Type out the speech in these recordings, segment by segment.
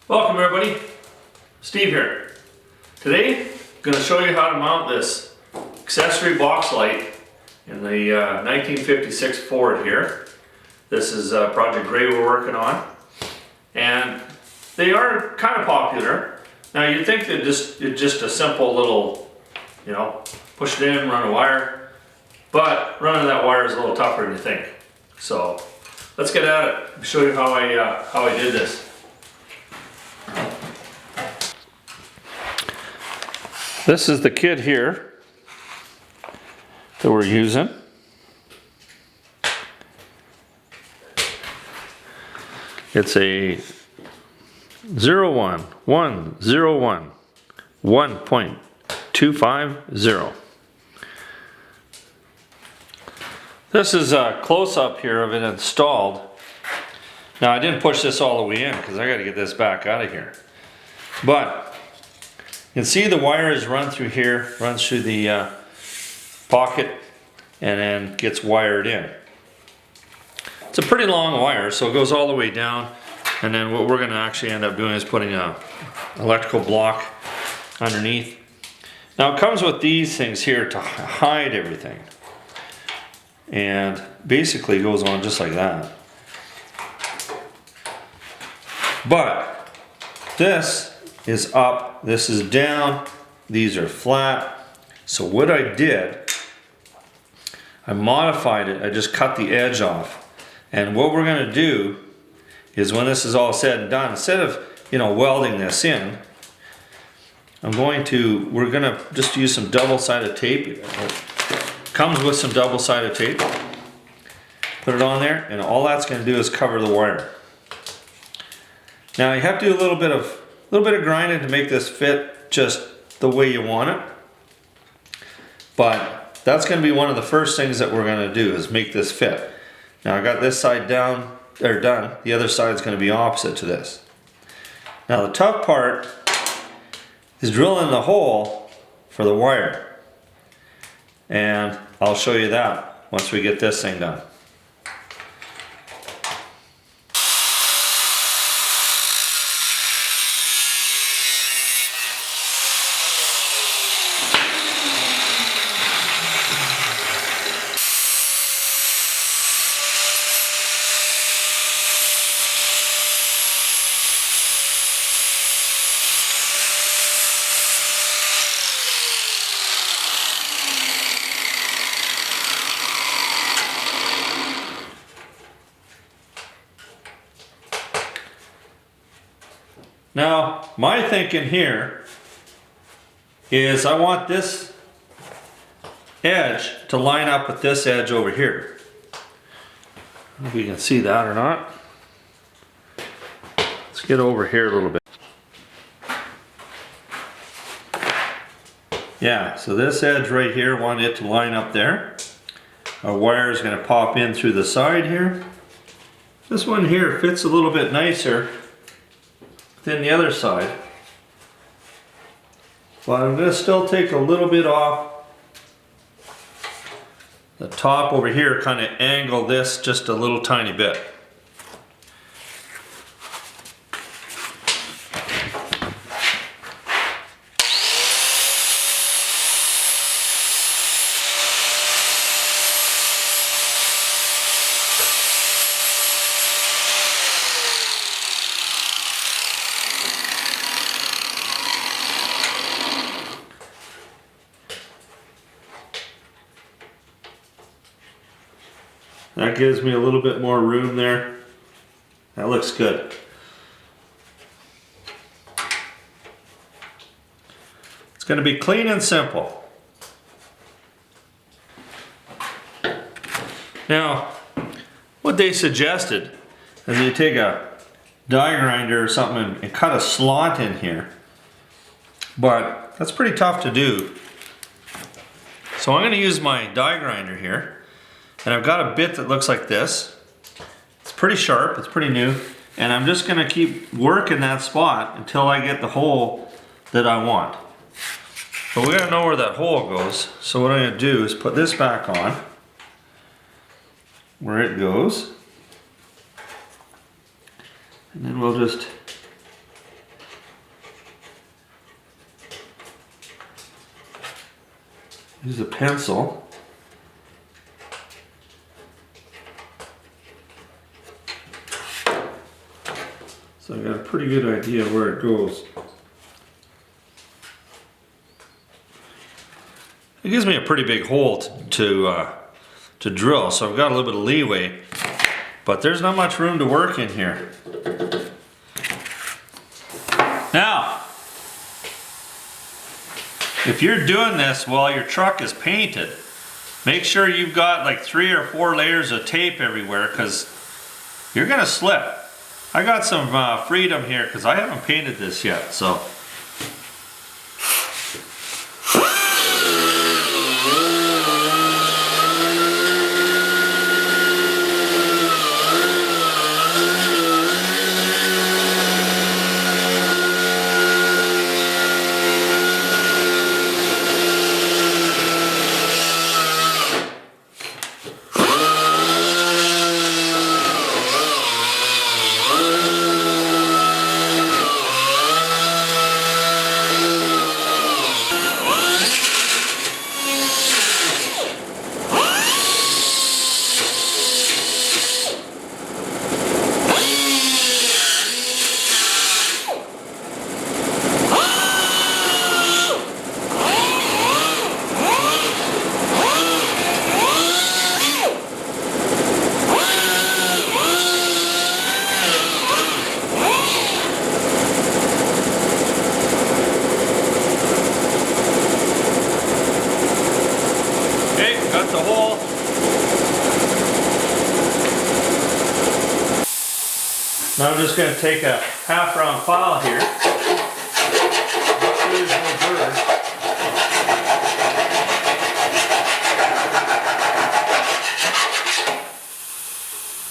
Welcome everybody, Steve here. Today I'm going to show you how to mount this accessory box light in the 1956 Ford here. This is Project Gray we're working on, and they are kind of popular. Now you'd think that it's just a simple little, push it in, run a wire, but running that wire is a little tougher than you think. So let's get at it. I'll show you how I did this. This is the kit here that we're using. It's a 01101 1.250. This is a close-up here of it installed. Now I didn't push this all the way in because I got to get this back out of here. But you can see the wire is run through here, runs through the pocket, and then gets wired in. It's a pretty long wire, so it goes all the way down, and then what we're going to actually end up doing is putting an electrical block underneath. Now it comes with these things here to hide everything, and basically goes on just like that. But this is up, this is down, these are flat. So what I did, I modified it, I just cut the edge off. And what we're gonna do is when this is all said and done, instead of welding this in, we're gonna just use some double-sided tape. It comes with some double-sided tape. Put it on there, and all that's gonna do is cover the wire. Now you have to do a little bit of grinding to make this fit just the way you want it. But that's going to be one of the first things that we're going to do is make this fit. Now I got this side done. The other side is going to be opposite to this. Now the tough part is drilling the hole for the wire. And I'll show you that once we get this thing done. Now, my thinking here is I want this edge to line up with this edge over here. I don't know if you can see that or not. Let's get over here a little bit. Yeah, so this edge right here, I want it to line up there. Our wire is going to pop in through the side here. This one here fits a little bit nicer than the other side, but I'm going to still take a little bit off the top over here, kind of angle this just a little tiny bit. That gives me a little bit more room there. That looks good. It's going to be clean and simple. Now, what they suggested is you take a die grinder or something and cut a slot in here. But that's pretty tough to do. So I'm going to use my die grinder here. And I've got a bit that looks like this. It's pretty sharp, it's pretty new. And I'm just gonna keep working that spot until I get the hole that I want. But we gotta know where that hole goes. So what I'm gonna do is put this back on, where it goes. And then we'll just use a pencil. So I got a pretty good idea where it goes. It gives me a pretty big hole to drill, so I've got a little bit of leeway, but there's not much room to work in here. Now, if you're doing this while your truck is painted, make sure you've got like 3 or 4 layers of tape everywhere, because you're gonna slip. I got some freedom here because I haven't painted this yet, so. Now I'm just going to take a half round file here.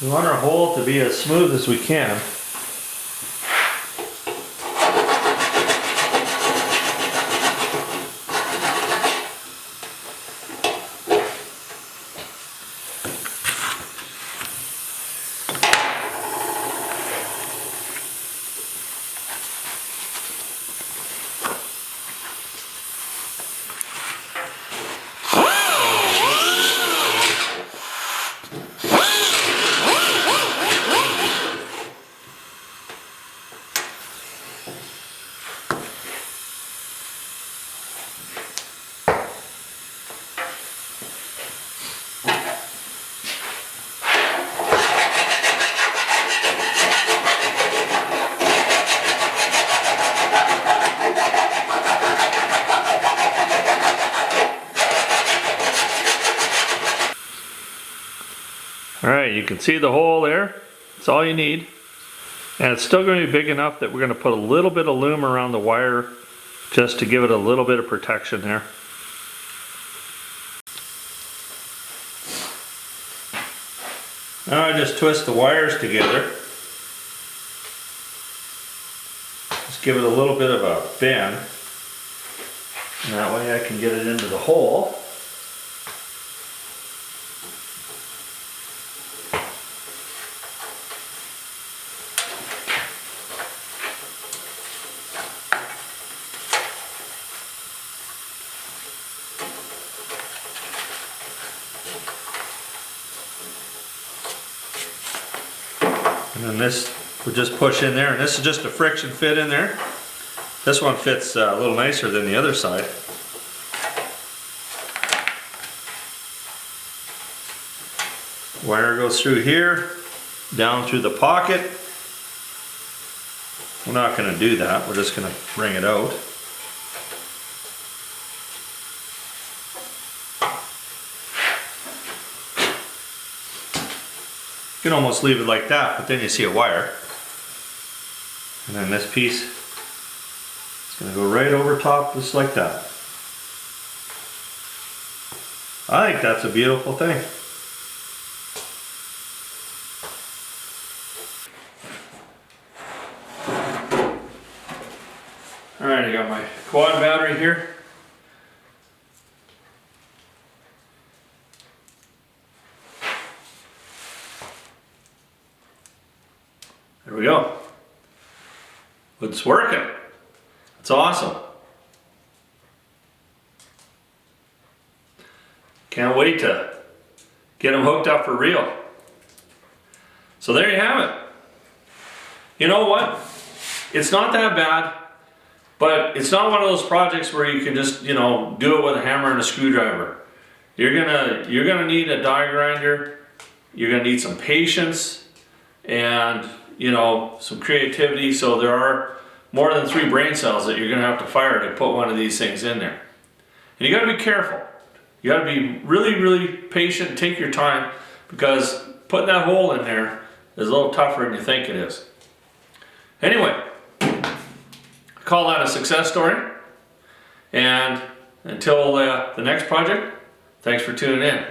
We want our hole to be as smooth as we can. Alright, you can see the hole there. That's all you need. And it's still going to be big enough that we're going to put a little bit of loom around the wire just to give it a little bit of protection there. Now I just twist the wires together. Just give it a little bit of a bend. And that way I can get it into the hole. And then this we'll just push in there, and this is just a friction fit in there. This one fits a little nicer than the other side. Wire goes through here, down through the pocket. We're not going to do that, we're just going to bring it out. You can almost leave it like that, but then you see a wire. And then this piece is going to go right over top just like that. I think that's a beautiful thing. Alright, I got my quad battery here. There we go. It's working. It's awesome. Can't wait to get them hooked up for real. So there you have it. You know what? It's not that bad, but it's not one of those projects where you can just, you know, do it with a hammer and a screwdriver. You're gonna need a die grinder. You're gonna need some patience and, you know, some creativity. So there are more than 3 brain cells that you're gonna have to fire to put one of these things in there. And you gotta be careful. You gotta be really, really patient, take your time, because putting that hole in there is a little tougher than you think it is. Anyway, I call that a success story. And until the next project, thanks for tuning in.